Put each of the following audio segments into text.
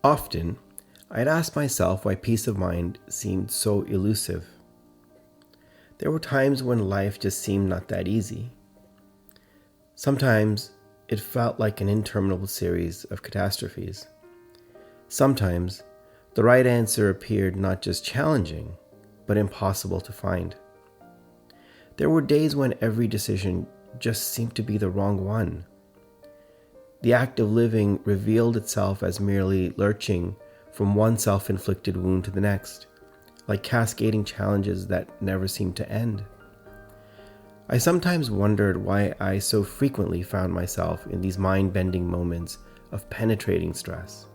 Often, I'd ask myself why peace of mind seemed so elusive. There were times when life just seemed not that easy. Sometimes it felt like an interminable series of catastrophes. Sometimes the right answer appeared not just challenging, but impossible to find. There were days when every decision just seemed to be the wrong one. The act of living revealed itself as merely lurching from one self-inflicted wound to the next, like cascading challenges that never seemed to end. I sometimes wondered why I so frequently found myself in these mind-bending moments of penetrating stress.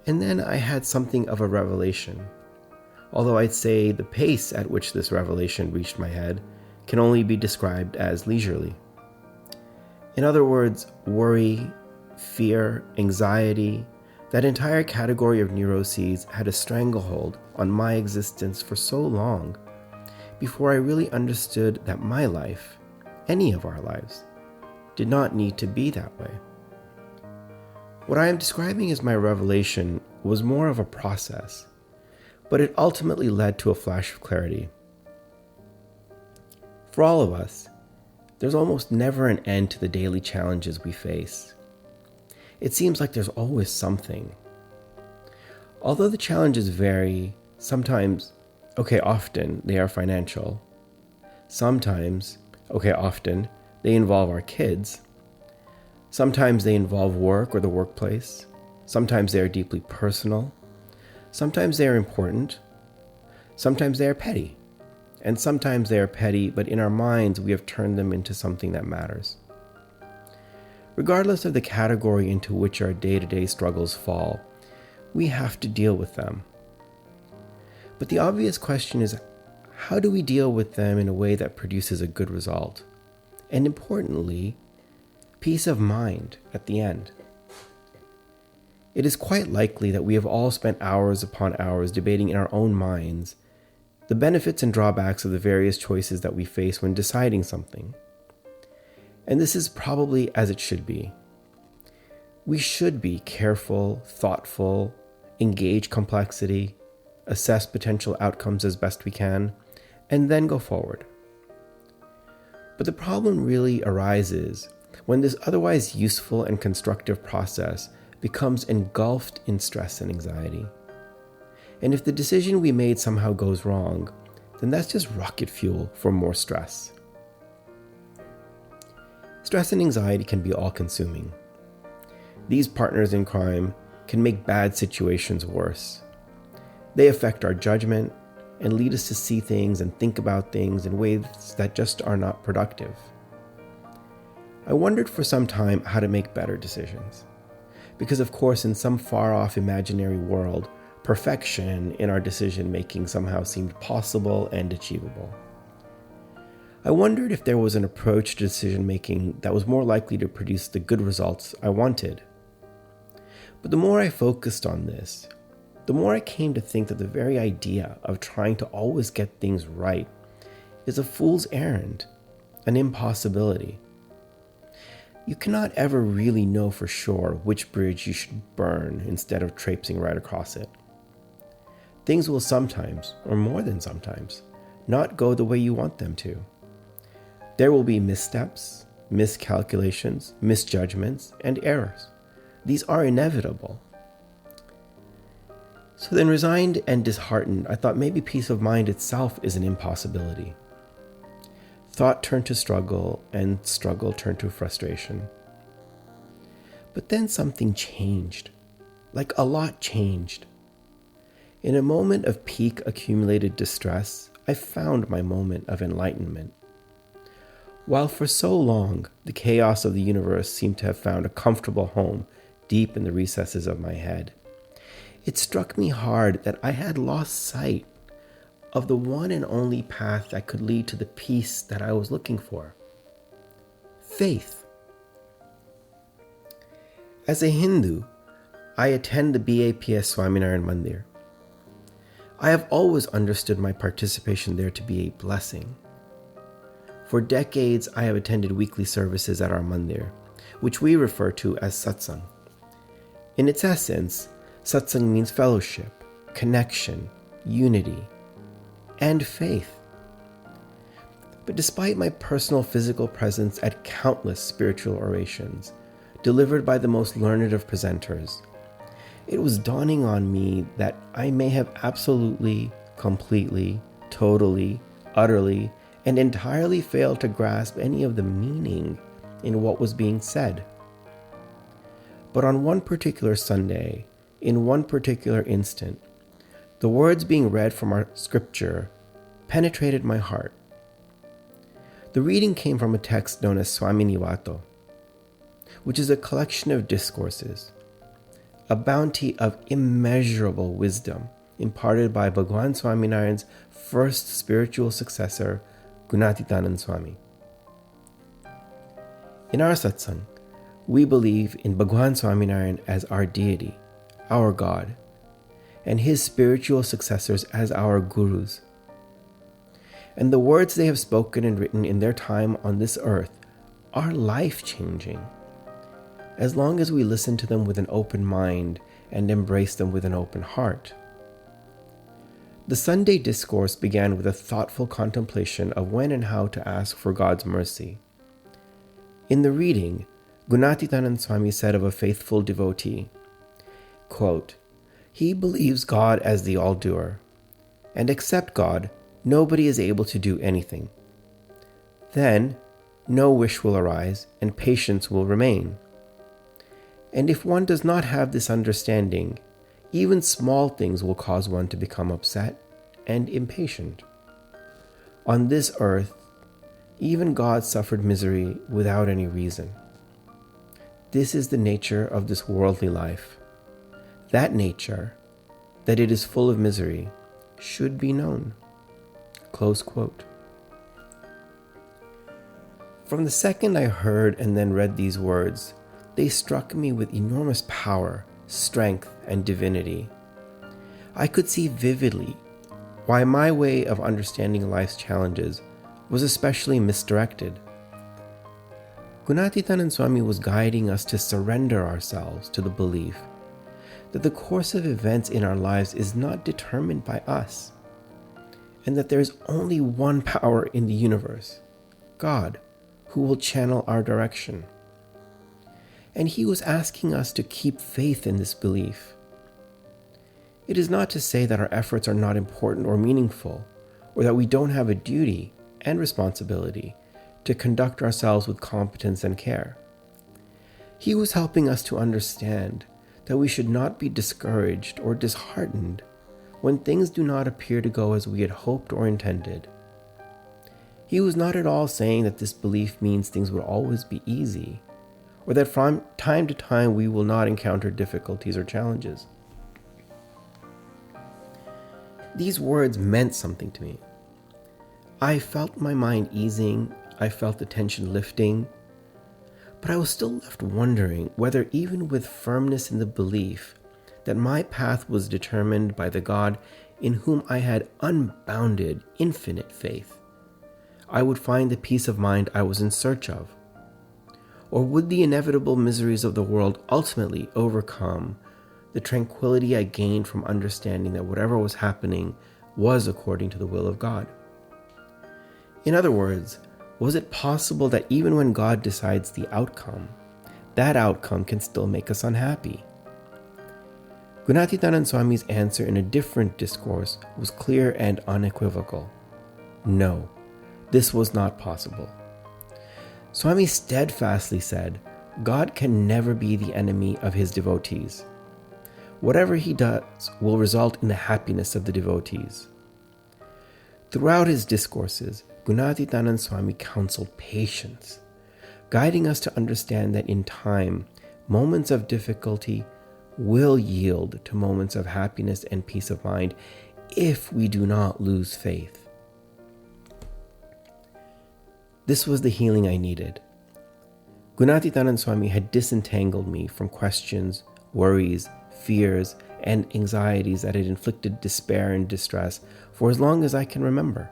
And then I had something of a revelation, although I'd say the pace at which this revelation reached my head can only be described as leisurely. In other words, worry, fear, anxiety, that entire category of neuroses had a stranglehold on my existence for so long before I really understood that my life, any of our lives, did not need to be that way. What I am describing as my revelation was more of a process, but it ultimately led to a flash of clarity. For all of us, there's almost never an end to the daily challenges we face. It seems like there's always something. Although the challenges vary, often they are financial. Often they involve our kids. Sometimes they involve work or the workplace. Sometimes they are deeply personal. Sometimes they are important. Sometimes they are petty. And sometimes they are petty, but in our minds we have turned them into something that matters. Regardless of the category into which our day-to-day struggles fall, we have to deal with them. But the obvious question is, how do we deal with them in a way that produces a good result? And importantly, peace of mind at the end. It is quite likely that we have all spent hours upon hours debating in our own minds the benefits and drawbacks of the various choices that we face when deciding something. And this is probably as it should be. We should be careful, thoughtful, engage complexity, assess potential outcomes as best we can, and then go forward. But the problem really arises when this otherwise useful and constructive process becomes engulfed in stress and anxiety. And if the decision we made somehow goes wrong, then that's just rocket fuel for more stress. Stress and anxiety can be all-consuming. These partners in crime can make bad situations worse. They affect our judgment and lead us to see things and think about things in ways that just are not productive. I wondered for some time how to make better decisions. Because of course, in some far-off imaginary world, perfection in our decision-making somehow seemed possible and achievable. I wondered if there was an approach to decision-making that was more likely to produce the good results I wanted. But the more I focused on this, the more I came to think that the very idea of trying to always get things right is a fool's errand, an impossibility. You cannot ever really know for sure which bridge you should burn instead of traipsing right across it. Things will sometimes, or more than sometimes, not go the way you want them to. There will be missteps, miscalculations, misjudgments, and errors. These are inevitable. So then, resigned and disheartened, I thought maybe peace of mind itself is an impossibility. Thought turned to struggle, and struggle turned to frustration. But then something changed. Like a lot changed. In a moment of peak accumulated distress, I found my moment of enlightenment. While for so long the chaos of the universe seemed to have found a comfortable home deep in the recesses of my head, it struck me hard that I had lost sight of the one and only path that could lead to the peace that I was looking for. Faith. As a Hindu, I attend the BAPS Swaminarayan Mandir. I have always understood my participation there to be a blessing. For decades, I have attended weekly services at our mandir, which we refer to as satsang. In its essence, satsang means fellowship, connection, unity, and faith. But despite my personal physical presence at countless spiritual orations, delivered by the most learned of presenters, it was dawning on me that I may have absolutely, completely, totally, utterly, and entirely failed to grasp any of the meaning in what was being said. But on one particular Sunday, in one particular instant, the words being read from our scripture penetrated my heart. The reading came from a text known as Swami Nivato, which is a collection of discourses, a bounty of immeasurable wisdom imparted by Bhagwan Swaminarayan's first spiritual successor, Gunatitanand Swami. In our satsang, we believe in Bhagwan Swaminarayan as our deity, our God, and his spiritual successors as our gurus. And the words they have spoken and written in their time on this earth are life-changing, as long as we listen to them with an open mind and embrace them with an open heart. The Sunday discourse began with a thoughtful contemplation of when and how to ask for God's mercy. In the reading, Gunatitanand Swami said of a faithful devotee, quote, "He believes God as the all-doer, and except God, nobody is able to do anything. Then, no wish will arise, and patience will remain. And if one does not have this understanding, even small things will cause one to become upset and impatient. On this earth, even God suffered misery without any reason. This is the nature of this worldly life. That nature, that it is full of misery, should be known." Close quote. From the second I heard and then read these words, they struck me with enormous power, strength, and divinity. I could see vividly why my way of understanding life's challenges was especially misdirected. Gunatitanand Swami was guiding us to surrender ourselves to the belief that the course of events in our lives is not determined by us, and that there is only one power in the universe, God, who will channel our direction. And he was asking us to keep faith in this belief. It is not to say that our efforts are not important or meaningful, or that we don't have a duty and responsibility to conduct ourselves with competence and care. He was helping us to understand that we should not be discouraged or disheartened when things do not appear to go as we had hoped or intended. He was not at all saying that this belief means things will always be easy, or that from time to time we will not encounter difficulties or challenges. These words meant something to me. I felt my mind easing, I felt the tension lifting, but I was still left wondering whether, even with firmness in the belief that my path was determined by the God in whom I had unbounded, infinite faith, I would find the peace of mind I was in search of. Or would the inevitable miseries of the world ultimately overcome the tranquility I gained from understanding that whatever was happening was according to the will of God? In other words, was it possible that even when God decides the outcome, that outcome can still make us unhappy? Gunatitanand Swami's answer in a different discourse was clear and unequivocal. No, this was not possible. Swami steadfastly said, God can never be the enemy of his devotees. Whatever he does will result in the happiness of the devotees. Throughout his discourses, Gunatitanand Swami counseled patience, guiding us to understand that in time, moments of difficulty will yield to moments of happiness and peace of mind if we do not lose faith. This was the healing I needed. Gunatitanand Swami had disentangled me from questions, worries, fears, and anxieties that had inflicted despair and distress for as long as I can remember.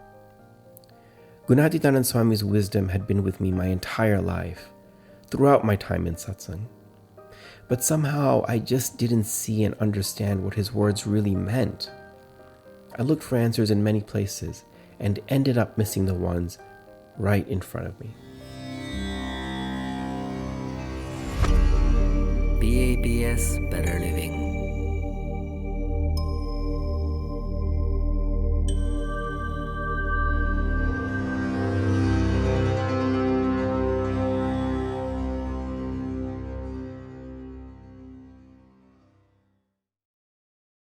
Gunatitanand Swami's wisdom had been with me my entire life, throughout my time in satsang. But somehow I just didn't see and understand what his words really meant. I looked for answers in many places and ended up missing the ones right in front of me. BABS Better Living.